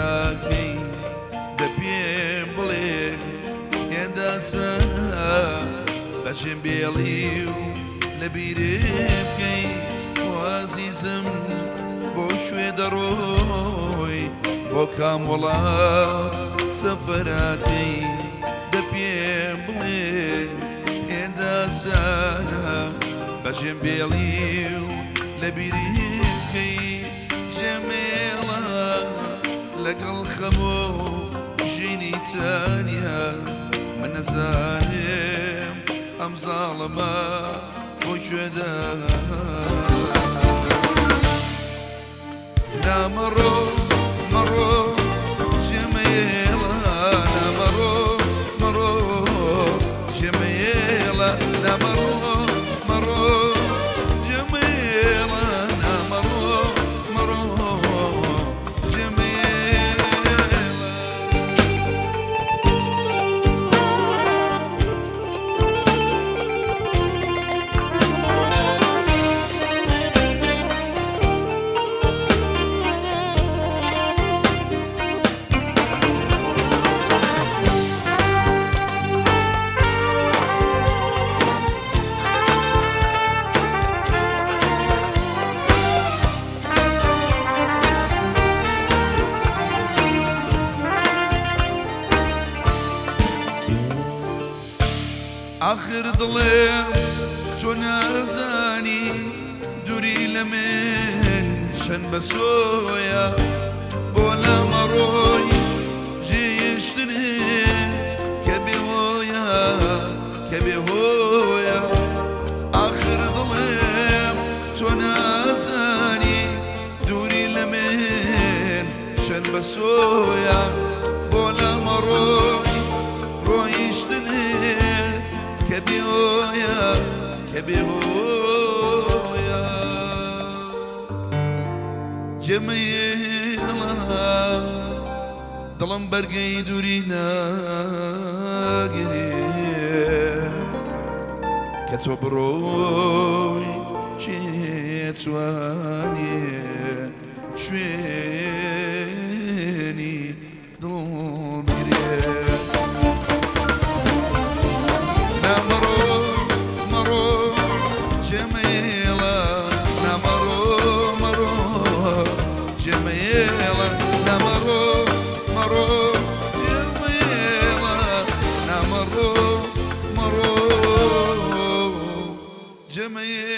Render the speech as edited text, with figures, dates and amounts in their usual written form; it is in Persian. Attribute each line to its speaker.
Speaker 1: سفراكي دبيم بلي يداسا باشم بيليو لبيرفكي وعزيزم بوشوي دروي بوكام ولا سفراكي دبيم بلي يداسا باشم بيليو لبيرفكي جميلة لك الخمو جيني تانية من زالم أم ظالمة وجدا لا مرو مرو جميلة لا مرو مرو جميلة لا مرو مرو جميلة لا مرو مرو آخر ظلم تنازاني دوري لمن شن بسويا بولا مروي جيشتني كبي هويا آخر ظلم تنازاني دوري لمن شن بسويا بولا مروي رويشتني كبيويا كبيويا جميلة ظلم برقي دورينا قريب كتب روي شيتواني شويني ظلم قريب جميلة نمرو مرو جميلة نمرو مرو جميلة